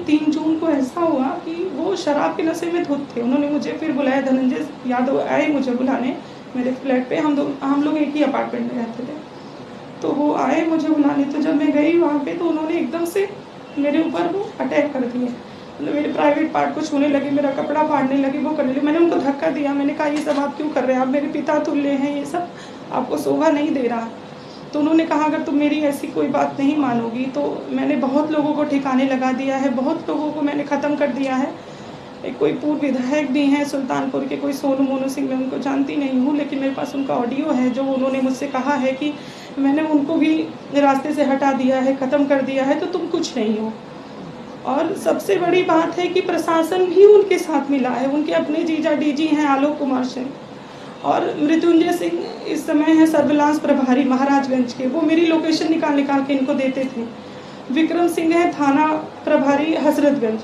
3 जून को ऐसा हुआ कि वो शराब के नशे में धुत थे। उन्होंने मुझे फिर बुलाया, धनंजय यादव आए मुझे बुलाने मेरे फ्लैट पे। हम लोग एक ही अपार्टमेंट में रहते थे। तो वो आए मुझे बुलाने, तो जब मैं गई वहाँ पे तो उन्होंने एकदम से मेरे ऊपर वो अटैक कर दिए। मतलब मेरे प्राइवेट पार्ट को छूने लगे, मेरा कपड़ा फाड़ने लगे, वो करने लगे। मैंने उनको धक्का दिया, मैंने कहा ये सब आप क्यों कर रहे हैं, आप मेरे पिता तुल्य हैं, ये सब आपको शोभा नहीं दे रहा। तो उन्होंने कहा अगर तुम मेरी ऐसी कोई बात नहीं मानोगी तो मैंने बहुत लोगों को ठिकाने लगा दिया है, बहुत लोगों को मैंने ख़त्म कर दिया है। एक कोई पूर्व विधायक भी हैं सुल्तानपुर के, कोई सोनू मोनू सिंह, मैं उनको जानती नहीं हूँ, लेकिन मेरे पास उनका ऑडियो है जो उन्होंने मुझसे कहा है कि मैंने उनको भी रास्ते से हटा दिया है, ख़त्म कर दिया है, तो तुम कुछ नहीं हो। और सबसे बड़ी बात है कि प्रशासन भी उनके साथ मिला है, उनके अपने जीजा डीजी हैं आलोक कुमार सिंह, और मृत्युंजय सिंह इस समय है सर्विलांस प्रभारी महाराजगंज के, वो मेरी लोकेशन निकाल के इनको देते थे। विक्रम सिंह है थाना प्रभारी हजरतगंज,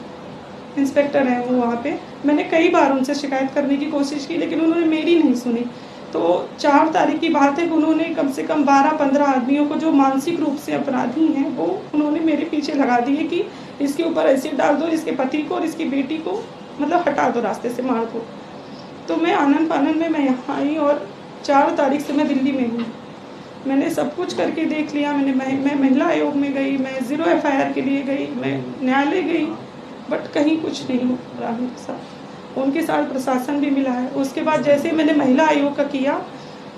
इंस्पेक्टर हैं वो वहाँ पे। मैंने कई बार उनसे शिकायत करने की कोशिश की लेकिन उन्होंने मेरी नहीं सुनी। तो 4 तारीख की बात है कि उन्होंने कम से कम 12-15 आदमियों को जो मानसिक रूप से अपराधी हैं वो उन्होंने मेरे पीछे लगा दिए कि इसके ऊपर एसिड डाल दो, इसके पति को और इसकी बेटी को मतलब हटा दो, रास्ते से मार दो। तो मैं आनंद फानंद में मैं यहाँ आई और 4 तारीख से मैं दिल्ली में हूँ। मैंने सब कुछ करके देख लिया। मैं महिला आयोग में गई, मैं 0 FIR के लिए गई, मैं न्यायालय गई, बट कहीं कुछ नहीं हो रहा मेरे साथ। उनके साथ प्रशासन भी मिला है। उसके बाद जैसे मैंने महिला आयोग का किया,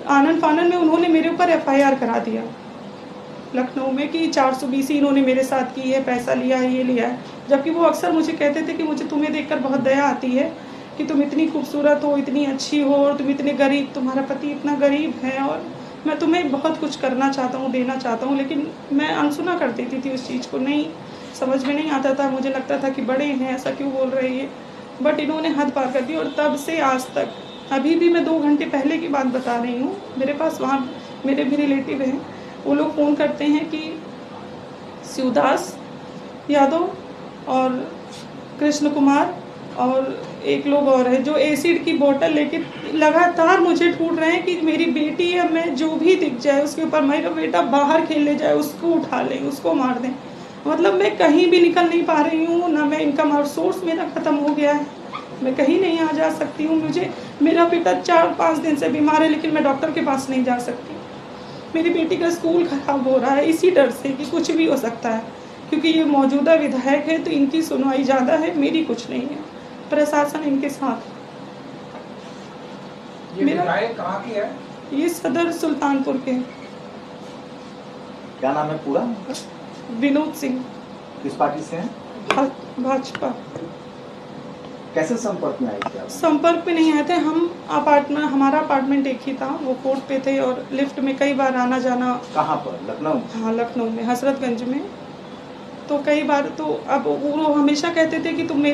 आनंद फानंद में उन्होंने मेरे ऊपर FIR करा दिया लखनऊ में कि 420 इन्होंने मेरे साथ की है, पैसा लिया है, ये लिया है। जबकि वो अक्सर मुझे कहते थे कि मुझे तुम्हें देखकर बहुत दया आती है कि तुम इतनी खूबसूरत हो, इतनी अच्छी हो और तुम इतने गरीब, तुम्हारा पति इतना गरीब है और मैं तुम्हें बहुत कुछ करना चाहता हूँ, देना चाहता हूँ। लेकिन मैं अनसुना कर देती थी उस चीज़ को, नहीं समझ में नहीं आता था। मुझे लगता था कि बड़े हैं, ऐसा क्यों बोल रहे हैं। बट इन्होंने हद पार कर दी। और तब से आज तक, अभी भी मैं 2 घंटे पहले की बात बता रही हूँ, मेरे पास वहाँ मेरे भी रिलेटिव हैं, वो लोग फ़ोन करते हैं कि शिवदास यादव और कृष्ण कुमार और एक लोग और है जो एसिड की बोतल लेके लगातार मुझे ढूंढ रहे हैं कि मेरी बेटी है, मैं जो भी दिख जाए उसके ऊपर, मेरा बेटा बाहर खेलने जाए उसको उठा लें, उसको मार दें। मतलब मैं कहीं भी निकल नहीं पा रही हूँ, ना मैं इनकम और सोर्स मेरा ख़त्म हो गया है, मैं कहीं नहीं आ जा सकती हूँ। मेरा बेटा 4-5 दिन से बीमार है लेकिन मैं डॉक्टर के पास नहीं जा सकती। मेरी बेटी का स्कूल ख़राब हो रहा है इसी डर से कि कुछ भी हो सकता है, क्योंकि ये मौजूदा विधायक है तो इनकी सुनवाई ज़्यादा है, मेरी कुछ नहीं है। प्रशासन इनके साथ। ये विधायक कहाँ की है? ये सदर सुल्तानपुर के। क्या नाम है पूरा? विनोद सिंह। किस पार्टी से हैं? भाजपा। कैसे संपर्क में आए थे आप? संपर्क में नहीं आए थे हम। हमारा अपार्टमेंट एक ही था, वो कोर्ट पे थे और लिफ्ट में कई बार आना जाना। कहाँ पर? लखनऊ? हाँ, लखनऊ में हजरतगंज में। तो कई बार तो अब वो हमेशा कहते थे कि तुम